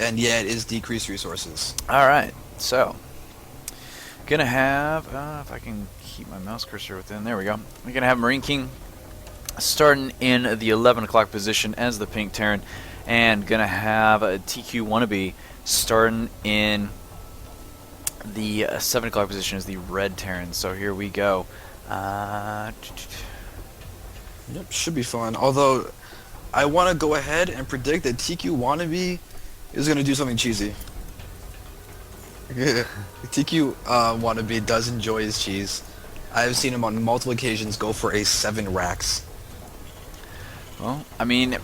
and yeah, it is decreased resources. All right, so gonna have if I can keep my mouse cursor within. There we go. We're gonna have Marine King starting in the 11 o'clock position as the pink Terran, and gonna have a TQWannabe starting in the 7 o'clock position as the red Terran. So here we go. Yep, should be fun. Although, I want to go ahead and predict that TQWannabe is going to do something cheesy. TQWannabe does enjoy his cheese. I've seen him on multiple occasions go for a 7 racks. Well, I mean,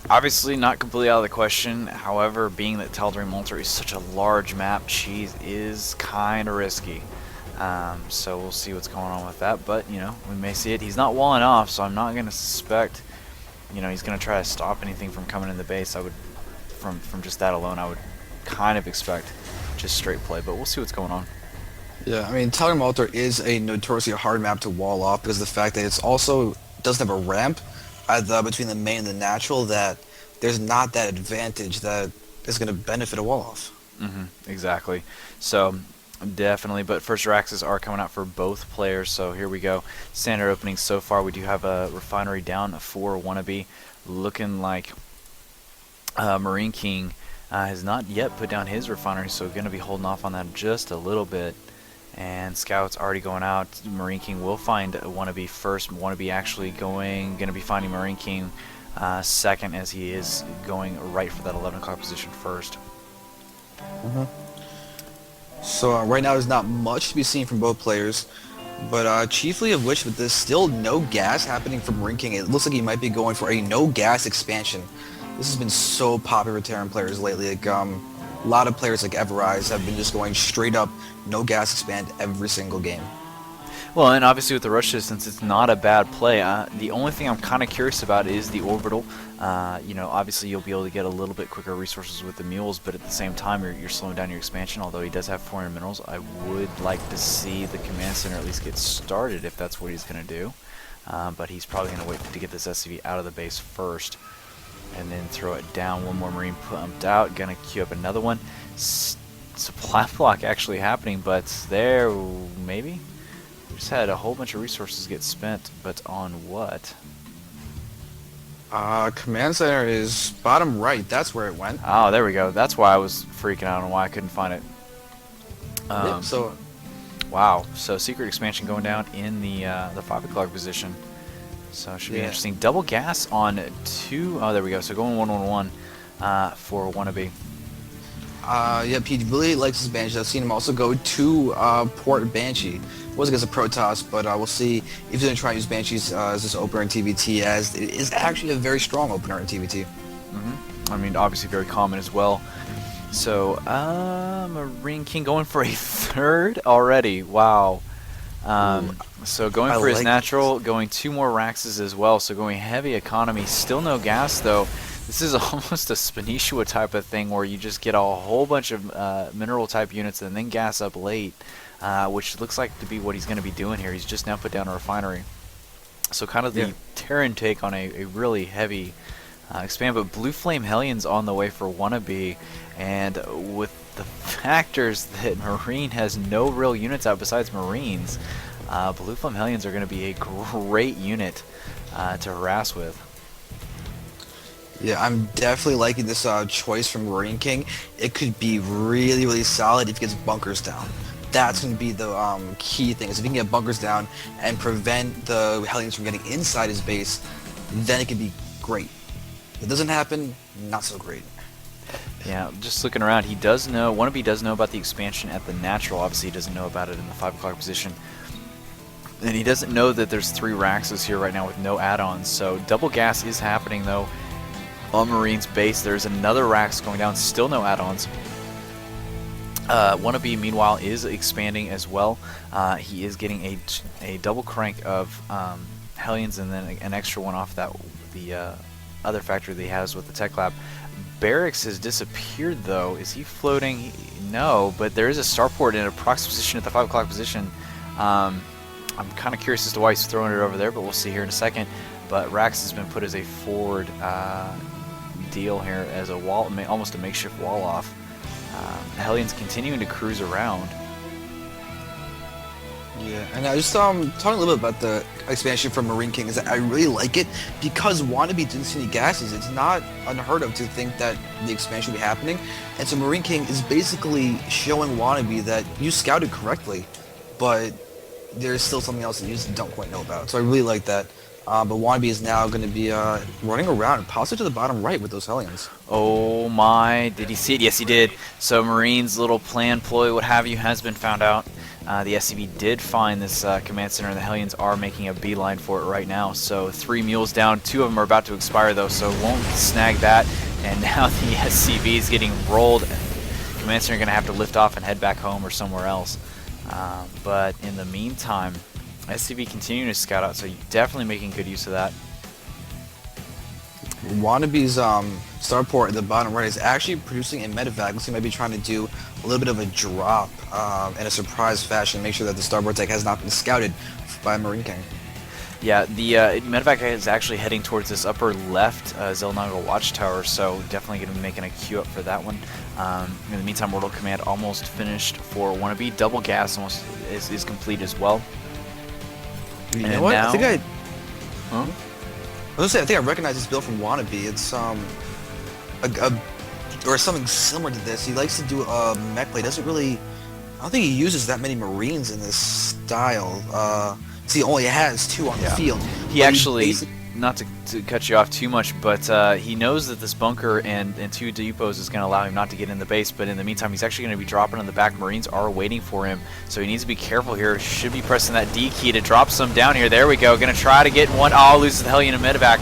obviously not completely out of the question. However, being that Tal'Darim Ultra is such a large map, cheese is kind of risky. So we'll see what's going on with that. But, you know, we may see it. He's not walling off, so I'm not going to suspect, you know, he's going to try to stop anything from coming in the base. I would, from just that alone, I would kind of expect just straight play. But we'll see what's going on. Yeah, I mean, Tal'Darim Ultra is a notoriously hard map to wall off because of the fact that it's also doesn't have a ramp between the main and the natural, that there's not that advantage that is going to benefit a wall off. Exactly. So definitely, but first Raxes are coming out for both players. So here we go. Standard opening so far. We do have a refinery down for Wannabe, looking like Marine King has not yet put down his refinery, so going to be holding off on that just a little bit. And scouts already going out. Marine King will find Wannabe first. Wannabe actually going to be finding Marine King second, as he is going right for that 11 o'clock position first. So right now there's not much to be seen from both players, but chiefly of which, with there's still no gas happening from Marine King, it looks like he might be going for a no gas expansion. This has been so popular with Terran players lately. Like, a lot of players like Everise have been just going straight up no gas expand every single game. Well, and obviously with the rush distance, it's not a bad play. The only thing I'm kind of curious about is the orbital. You know, obviously you'll be able to get a little bit quicker resources with the mules, but at the same time you're slowing down your expansion. Although he does have 400 minerals, I would like to see the command center at least get started if that's what he's going to do. But he's probably going to wait to get this SCV out of the base first, and then throw it down. One more Marine pumped out. Going to queue up another one. Supply block actually happening, but there maybe. Just had a whole bunch of resources get spent, but on what? Command center is bottom right. That's where it went. Oh, there we go. That's why I was freaking out and why I couldn't find it. Yep, so wow. So secret expansion going down in the 5 o'clock position. So it should be interesting. Double gas on 2. Oh, there we go. So going 1-1-1 for Wannabe. Yep, he really likes his Banshee. I've seen him also go to Port Banshee. Was against a Protoss, but we'll see if he's going to try and use Banshees as this opener in TVT, as it is actually a very strong opener in TVT. I mean, obviously very common as well. So, Marine King going for a 3rd already. Wow. So going for his natural, going 2 more Raxes as well. So going heavy economy. Still no gas though. This is almost a Spinishua type of thing where you just get a whole bunch of mineral type units and then gas up late. Which looks like to be what he's going to be doing here. He's just now put down a refinery. So kind of the Terran take on a really heavy expand. But Blue Flame Hellions on the way for Wannabe. And with the factors that Marine has no real units out besides Marines, Blue Flame Hellions are going to be a great unit to harass with. Yeah, I'm definitely liking this choice from Marine King. It could be really, really solid if he gets bunkers down. That's going to be the key thing, is if he can get bunkers down and prevent the Hellions from getting inside his base, then it could be great. If it doesn't happen, not so great. Yeah, just looking around, he does know, Wannabe does know about the expansion at the natural. Obviously he doesn't know about it in the 5 o'clock position. And he doesn't know that there's 3 Raxes here right now with no add-ons. So double gas is happening though on Marine's base. There's another Rax going down, still no add-ons. Wannabe, meanwhile, is expanding as well. He is getting a double crank of Hellions and then an extra one off that the other factory that he has with the Tech Lab. Barracks has disappeared, though. Is he floating? No, but there is a starport in a proxy position at the 5 o'clock position. I'm kind of curious as to why he's throwing it over there, but we'll see here in a second. But Rax has been put as a forward deal here as a wall, almost a makeshift wall off. The Hellions continuing to cruise around. Yeah, and I just talking a little bit about the expansion from Marine King is that I really like it because Wannabe didn't see any gases. It's not unheard of to think that the expansion will be happening, and so Marine King is basically showing Wannabe that you scouted correctly, but there's still something else that you just don't quite know about. So I really like that. But Wannabe is now going to be running around, possibly to the bottom right with those Hellions. Oh my, did he see it? Yes, he did. So Marine's little plan, ploy, what have you, has been found out. The SCV did find this command center, and the Hellions are making a beeline for it right now. So 3 mules down, 2 of them are about to expire though, so won't snag that. And now the SCV is getting rolled. Command center are going to have to lift off and head back home or somewhere else. But in the meantime, SCV continuing to scout out, so definitely making good use of that. Wannabe's starport at the bottom right is actually producing a medevac. Looks like he might be trying to do a little bit of a drop in a surprise fashion, make sure that the starboard deck has not been scouted by Marine King. Yeah, the medevac is actually heading towards this upper left Zelnaga watchtower, so definitely going to be making a queue up for that one. In the meantime, Mortal Command almost finished for Wannabe. Double gas almost is complete as well. You know what? Now, I think I huh? was gonna say, I think I recognize this build from Wannabe. It's or something similar to this. He likes to do a mech play. Doesn't really. I don't think he uses that many Marines in this style. See, he only has 2 on the field. He actually, not to cut you off too much, but he knows that this bunker and 2 depots is going to allow him not to get in the base, but in the meantime, he's actually going to be dropping in the back. Marines are waiting for him, so he needs to be careful here. Should be pressing that D key to drop some down here. There we go. Going to try to get one. Oh, loses the Hellion and medevac.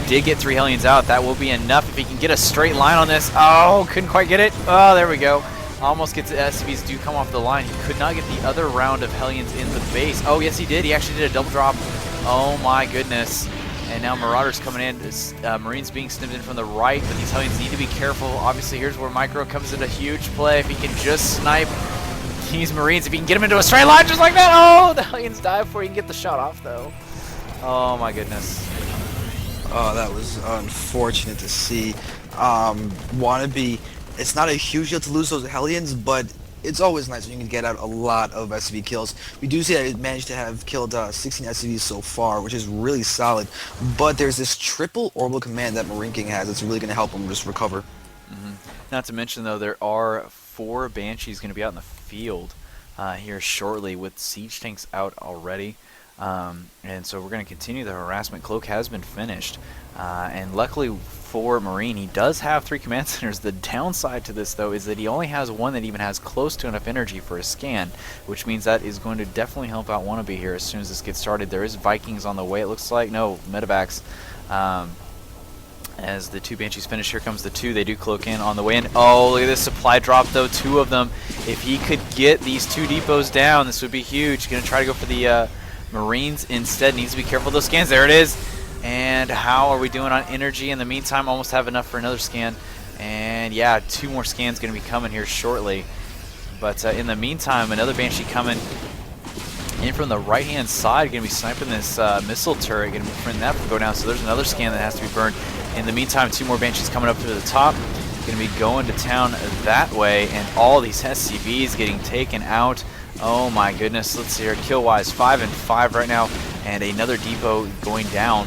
Did get 3 Hellions out. That will be enough if he can get a straight line on this. Oh, couldn't quite get it. Oh, there we go. Almost gets the SCVs do come off the line. He could not get the other round of Hellions in the base. Oh, yes, he did. He actually did a double drop. Oh, my goodness. And now Marauders coming in. This, Marines being snipped in from the right, but these Hellions need to be careful. Obviously, here's where Micro comes into huge play. If he can just snipe these Marines, if he can get them into a straight line just like that. Oh, the Hellions die before he can get the shot off, though. Oh, my goodness. Oh, that was unfortunate to see. Wannabe, it's not a huge deal to lose those Hellions, but it's always nice when you can get out a lot of SCV kills. We do see that it managed to have killed 16 SCVs so far, which is really solid. But there's this triple orbital command that Marine King has that's really going to help him just recover. Not to mention, though, there are 4 Banshees going to be out in the field here shortly with siege tanks out already. And so we're going to continue the harassment. Cloak has been finished. And luckily for Marine, he does have 3 command centers. The downside to this, though, is that he only has 1 that even has close to enough energy for a scan, which means that is going to definitely help out Wannabe here as soon as this gets started. There is Vikings on the way, it looks like. No, medevacs. As the 2 Banshees finish, here comes the 2. They do cloak in on the way in. Oh, look at this supply drop, though. 2 of them. If he could get these 2 depots down, this would be huge. Going to try to go for the Marines instead. Needs to be careful of those scans. There it is. And how are we doing on energy? In the meantime, almost have enough for another scan. And yeah, 2 more scans going to be coming here shortly. But in the meantime, another Banshee coming in from the right-hand side. Going to be sniping this missile turret. Going to be preventing that from going down. So there's another scan that has to be burned. In the meantime, 2 more Banshees coming up to the top. Going to be going to town that way. And all these SCVs getting taken out. Oh my goodness. Let's see here. Kill-wise, 5 and 5 right now. And another depot going down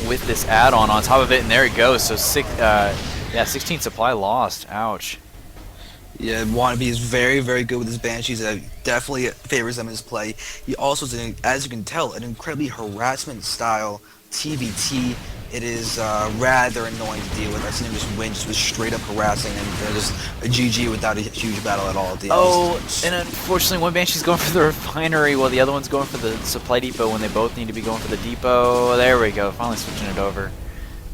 with this add-on on top of it, and there it goes. So 16 supply lost. Ouch. Yeah, Wannabe is very, very good with his Banshees. Definitely favors them in his play. He also is, as you can tell, an incredibly harassment-style TBT. It is rather annoying to deal with. I've seen him just win just with straight-up harassing and just a GG without a huge battle at all. Oh, and unfortunately, one Banshee's going for the refinery while the other one's going for the supply depot when they both need to be going for the depot. There we go, finally switching it over.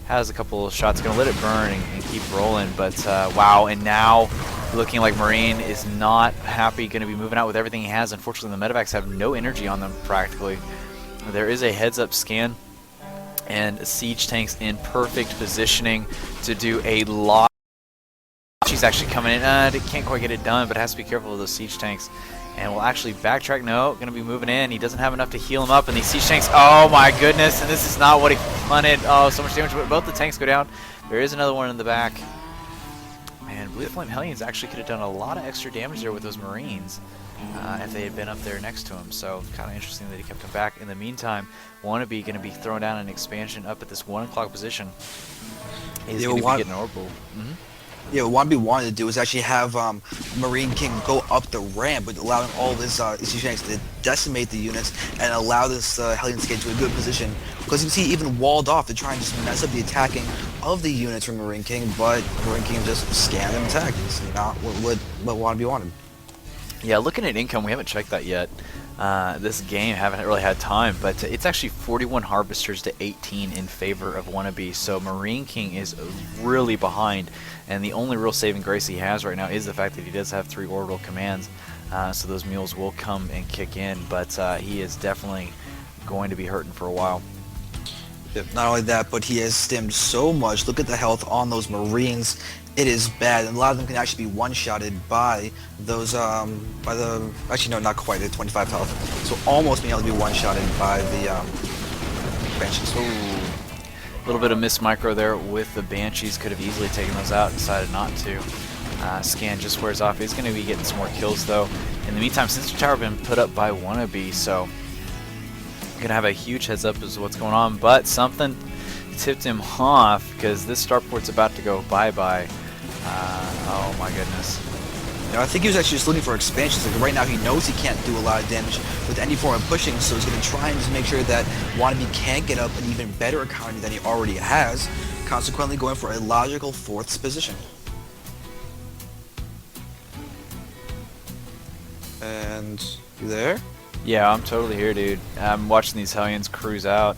Has a couple of shots, going to let it burn and keep rolling, but wow, and now looking like Marine is not happy, going to be moving out with everything he has. Unfortunately, the medevacs have no energy on them practically. There is a heads-up scan, and siege tanks in perfect positioning to do a lot. She's actually coming in. Can't quite get it done, but has to be careful of those siege tanks. and will actually backtrack. No, going to be moving in. He doesn't have enough to heal him up, and these Siege Tanks, oh my goodness, and this is not what he wanted. Oh, so much damage, but both the tanks go down. There is another one in the back. Man, Blue Flame Hellions actually could have done a lot of extra damage there with those Marines if they had been up there next to him. So kind of interesting that he kept him back. In the meantime, Wannabe going to be throwing down an expansion up at this 1 o'clock position. He's going to be getting an orbital. Yeah, what Wannabe wanted to do is actually have Marine King go up the ramp, but allowing all of his Siege Tanks to decimate the units and allow this Hellions to get to a good position. Because you can see he even walled off to try and just mess up the attacking of the units from Marine King, but Marine King just scanned and attacked. It's not what Wannabe wanted. Yeah, looking at income, we haven't checked that yet. This game, haven't really had time, but it's actually 41 Harvesters to 18 in favor of Wannabe, so Marine King is really behind, and the only real saving grace he has right now is the fact that he does have 3 orbital commands, so those mules will come and kick in, but he is definitely going to be hurting for a while. Not only that, but he has stemmed so much. Look at the health on those Marines. It is bad, and a lot of them can actually be one-shotted by those, actually no, not quite, at 25 health. So almost being able to be one-shotted by the Banshees. A little bit of miss micro there with the Banshees. Could have easily taken those out, decided not to. Scan just wears off. He's going to be getting some more kills, though. In the meantime, Sensor Tower been put up by Wannabe, so going to have a huge heads up as to what's going on, but something tipped him off because this starport's about to go bye-bye. Oh my goodness. You know, I think he was actually just looking for expansions. Like right now he knows he can't do a lot of damage with any form of pushing, so he's going to try and just make sure that Wannabe can't get up an even better economy than he already has, consequently going for a logical 4th position. And you there? Yeah, I'm totally here, dude. I'm watching these Hellions cruise out.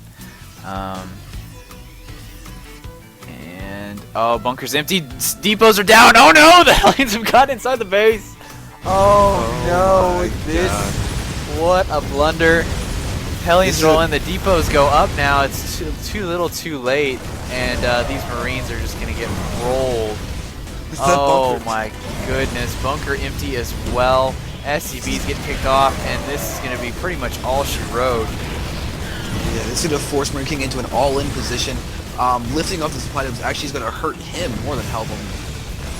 And oh, bunker's empty. Depots are down. Oh no, the Hellions have got inside the base. Oh no, this. What a blunder. Hellions roll in. The depots go up now. It's too little, too late, and these Marines are just gonna get rolled. Oh my goodness, bunker empty as well. SCBs get picked off, and this is going to be pretty much all she wrote. Yeah, this is going to force Marine King into an all-in position. Lifting off the supply is actually going to hurt him more than help him.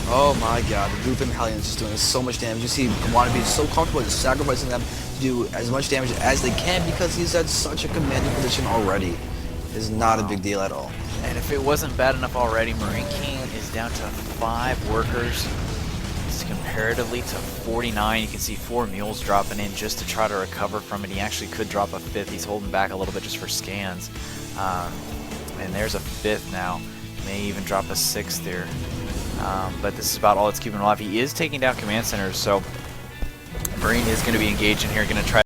Oh my god, the Blue Flame Hellions is just doing so much damage. You see Wannabe is so comfortable just sacrificing them to do as much damage as they can because he's at such a commanding position already. It's not a big deal at all. And if it wasn't bad enough already, Marine King is down to 5 workers. Comparatively to 49, you can see 4 mules dropping in just to try to recover from it. He actually could drop a 5th. He's holding back a little bit just for scans. And there's a 5th now. May even drop a 6th here. But this is about all that's keeping him alive. He is taking down command centers, so Marine is going to be engaging here, going to try